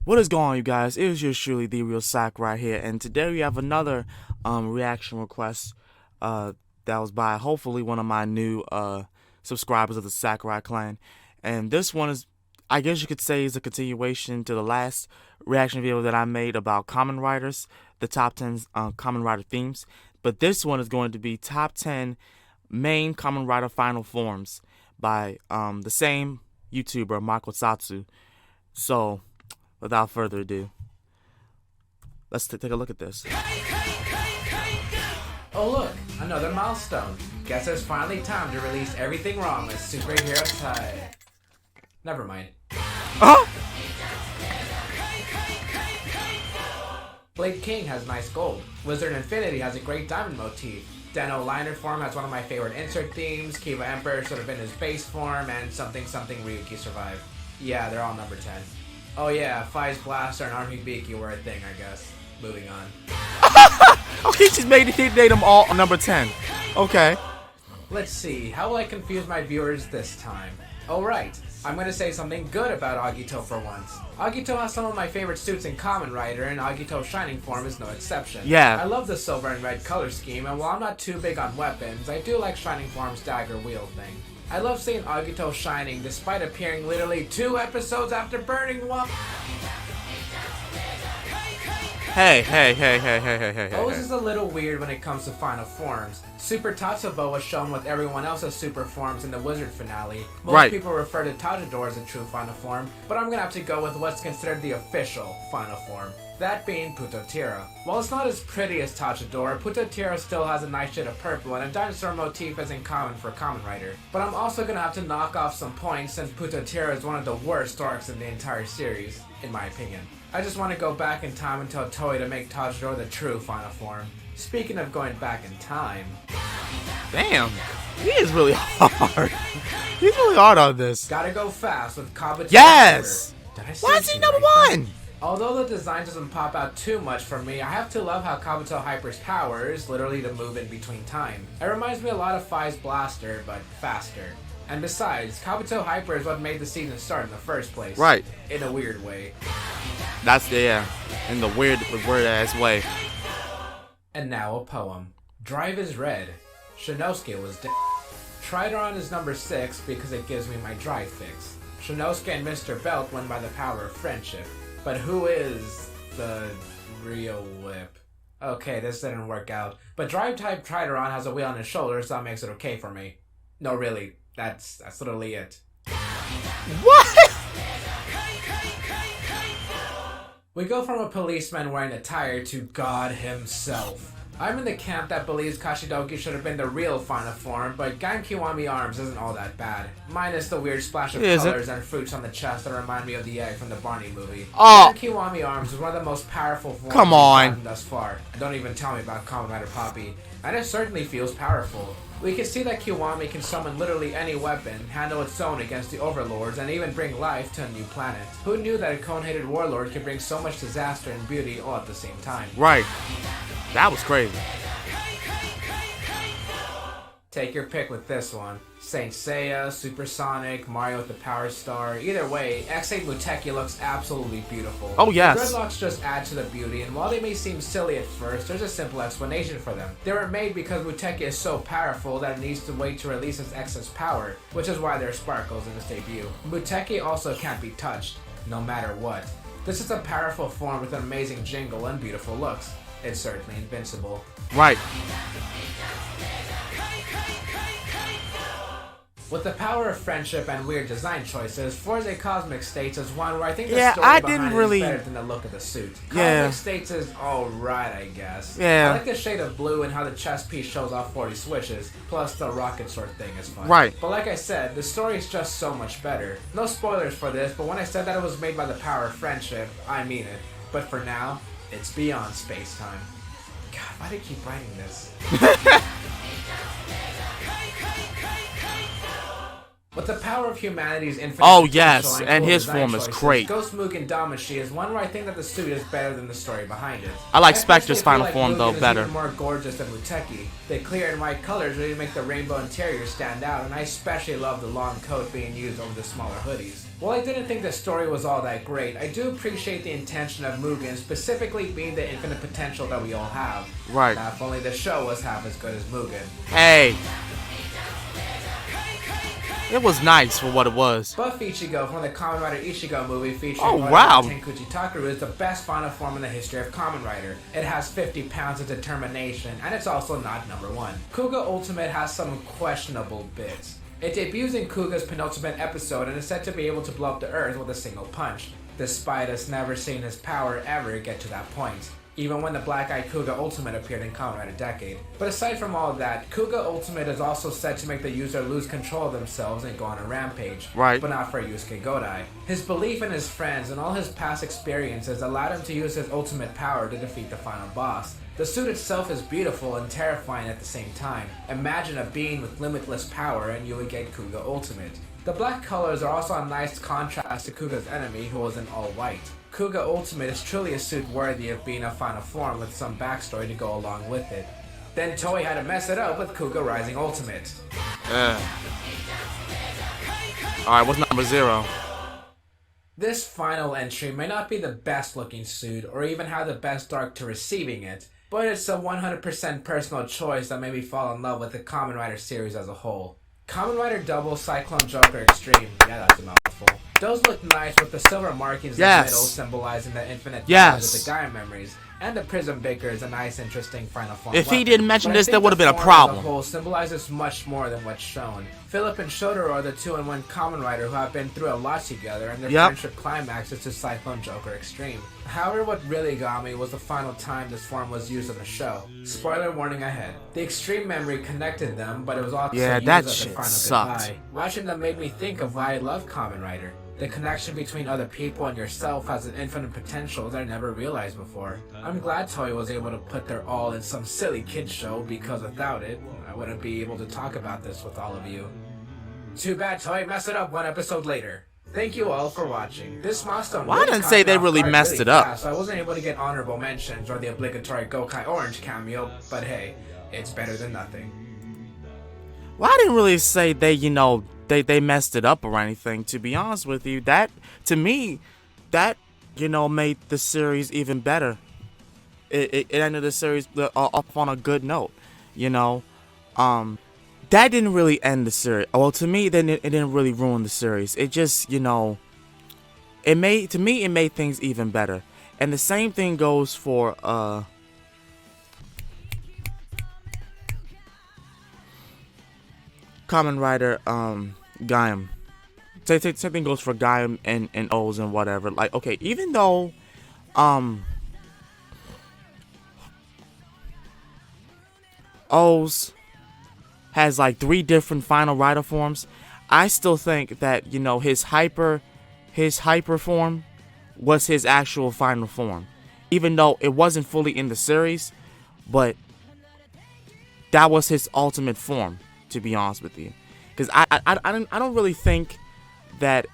What is going on, you guys? It is yours truly, the real Sakurai here, and today we have another reaction request that was by hopefully one of my new subscribers of the Sakurai clan, and this one is, I guess you could say, is a continuation to the last reaction video that I made about Kamen Riders, the top 10 Kamen Rider themes, but this one is going to be top 10 main Kamen Rider final forms by the same YouTuber Marcosatsu. So, without further ado, let's take a look at this. Oh look, another milestone. Guess it's finally time to release everything wrong with Superhero Tie. Never mind. Huh? Blade King has nice gold. Wizard Infinity has a great diamond motif. Deno Liner form has one of my favorite insert themes. Kiva Emperor should have been his base form, and something Ryuki survived. Yeah, they're all number 10. Oh yeah, Fai's Blaster and Army Beaky were a thing, I guess. Moving on. Okay, he made them all number 10. Okay. Let's see, how will I confuse my viewers this time? Oh right, I'm gonna say something good about Agito for once. Agito has some of my favorite suits in Kamen Rider, and Agito's Shining form is no exception. Yeah. I love the silver and red color scheme, and while I'm not too big on weapons, I do like Shining form's dagger wheel thing. I love seeing Agito shining despite appearing literally 2 episodes after burning one. Hey. O's is a little weird when it comes to final forms. Super Tatsubo was shown with everyone else's super forms in the Wizard finale. Most people refer to Tajidor as a true final form, but I'm gonna have to go with what's considered the official final form. That being Putotira. While it's not as pretty as Tajidor, Putotira still has a nice shade of purple and a dinosaur motif as in common for Kamen Rider. But I'm also gonna have to knock off some points since Putotira is one of the worst arcs in the entire series, in my opinion. I just want to go back in time and tell Toei to make Tajidor the true final form. Speaking of going back in time... Damn, he is really hard. He's really hard on this. Gotta go fast with Kabuto. Yes! Why is he number 1? Although the design doesn't pop out too much for me, I have to love how Kabuto Hyper's power is literally to move in between time. It reminds me a lot of Fai's Blaster, but faster. And besides, Kabuto Hyper is what made the season start in the first place. Right. In a weird way. That's, yeah, in the weird ass way. And now a poem. Drive is red. Shinosuke was dead. Trideron is number 6 because it gives me my drive fix. Shinosuke and Mr. Belt win by the power of friendship. But who is the real whip? Okay, this didn't work out. But Drive type Trideron has a wheel on his shoulder, so that makes it okay for me. No, really, that's literally it. What? We go from a policeman wearing a tire to God himself. I'm in the camp that believes Kashidoki should have been the real final form, but Gankiwami Arms isn't all that bad. Minus the weird splash of colors and fruits on the chest that remind me of the egg from the Barney movie. Oh. Gankiwami Arms is one of the most powerful forms Come on. we've gotten thus far. Don't even tell me about Kamen Rider Poppy. And it certainly feels powerful. We can see that Kiwami can summon literally any weapon, handle its own against the overlords, and even bring life to a new planet. Who knew that a cone-hated warlord could bring so much disaster and beauty all at the same time? Right. That was crazy. Take your pick with this one. Saint Seiya, Supersonic, Mario with the Power Star. Either way, X8 Muteki looks absolutely beautiful. Oh yes. The dreadlocks just add to the beauty, and while they may seem silly at first, there's a simple explanation for them. They were made because Muteki is so powerful that it needs to wait to release its excess power, which is why there are sparkles in its debut. Muteki also can't be touched, no matter what. This is a powerful form with an amazing jingle and beautiful looks. It's certainly invincible. Right. With the power of friendship and weird design choices, Forza Cosmic States is one where I think the story behind it is better than the look of the suit. Cosmic States is alright, I guess. Yeah. I like the shade of blue and how the chest piece shows off 40 switches, plus the rocket sword thing is fun. Right. But like I said, the story is just so much better. No spoilers for this, but when I said that it was made by the power of friendship, I mean it. But for now, it's beyond space-time. God, why do I keep writing this? With the power of humanity's infinite oh yes, and and cool his form is choices, great. Ghost Mugen Damashi is one where I think that the suit is better than the story behind it. I like Spectre's final form though better. Even more gorgeous than Muteki. The clear and white colors really make the rainbow interior stand out, and I especially love the long coat being used over the smaller hoodies. While I didn't think the story was all that great, I do appreciate the intention of Mugen specifically being the infinite potential that we all have. Right. Now, if only the show was half as good as Mugen. Hey. It was nice for what it was. Buff Ichigo from the Kamen Rider Ichigo movie featuring Tenkuji Takaru is the best final form in the history of Kamen Rider. It has 50 pounds of determination, and it's also not number 1. Kuga Ultimate has some questionable bits. It debuts in Kuga's penultimate episode and is said to be able to blow up the earth with a single punch, despite us never seeing his power ever get to that point, even when the Black-Eyed Kuga Ultimate appeared in Kamen Rider Decade. But aside from all of that, Kuga Ultimate is also said to make the user lose control of themselves and go on a rampage, right? But not for Yusuke Godai. His belief in his friends and all his past experiences allowed him to use his ultimate power to defeat the final boss. The suit itself is beautiful and terrifying at the same time. Imagine a being with limitless power and you would get Kuga Ultimate. The black colors are also a nice contrast to Kuga's enemy, who was in all white. Kuga Ultimate is truly a suit worthy of being a final form with some backstory to go along with it. Then Toei had to mess it up with Kuga Rising Ultimate. Alright, what's number 0? This final entry may not be the best looking suit or even have the best arc to receiving it, but it's a 100% personal choice that made me fall in love with the Kamen Rider series as a whole. Kamen Rider Double Cyclone Joker Extreme, yeah, that's a mouthful. Those look nice with the silver markings in the middle symbolizing the infinite powers of the Gaia memories, and the Prism Baker is a nice, interesting final form. If he didn't mention this, there would have been a problem. The whole symbolizes much more than what's shown. Philip and Shotaro are the 2-in-1 Kamen Rider who have been through a lot together, and their friendship climaxes to Cyclone Joker Extreme. However, what really got me was the final time this form was used in the show. Spoiler warning ahead. The extreme memory connected them, but it was also used as a final goodbye. Watching them made me think of why I love Kamen Rider. The connection between other people and yourself has an infinite potential that I never realized before. I'm glad Toei was able to put their all in some silly kids show, because without it, I wouldn't be able to talk about this with all of you. Too bad Toei messed it up one episode later. Thank you all for watching. This milestone I didn't say they really messed it up. So I wasn't able to get honorable mentions or the obligatory Gokai Orange cameo, but hey, it's better than nothing. Well, I didn't really say they messed it up or anything. To be honest with you, that to me, that made the series even better. It ended the series up on a good note. That didn't really end the series. Well, to me, then it didn't really ruin the series. It just it made things even better. And the same thing goes for Kamen Rider Gaim. Same thing goes for Gaim and O's and whatever. Like, okay, even though O's has like 3 different final rider forms, I still think that his hyper form was his actual final form, even though it wasn't fully in the series, but that was his ultimate form, to be honest with you. Because I don't really think that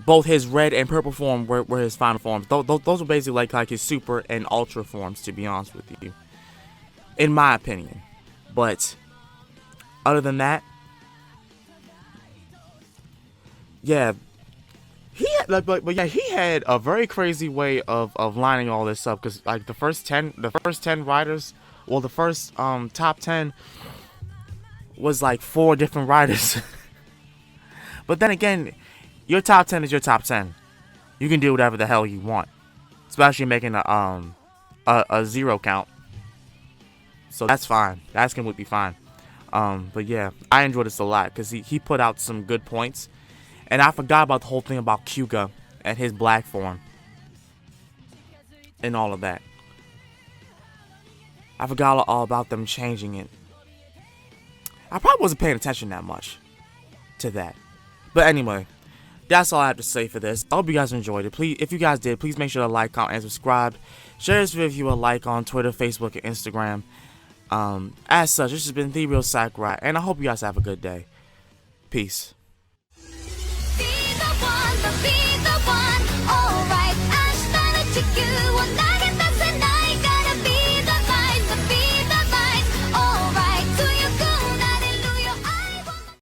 both his red and purple form were his final forms. Those were basically like his super and ultra forms, to be honest with you, in my opinion. But other than that, yeah, he had a very crazy way of lining all this up. Because like the first 10 riders, well, the first top 10 was like 4 different riders. But then again, your top 10 is your top 10. You can do whatever the hell you want, especially making a 0 count. So that's fine. That's completely fine. But yeah, I enjoyed this a lot because he put out some good points. And I forgot about the whole thing about Kyuga and his black form and all of that. I forgot all about them changing it. I probably wasn't paying attention that much to that. But anyway, that's all I have to say for this. I hope you guys enjoyed it. Please, if you guys did, please make sure to like, comment, and subscribe. Share this video if you would like on Twitter, Facebook, and Instagram. As such, this has been The Real Sakurai, and I hope you guys have a good day. Peace.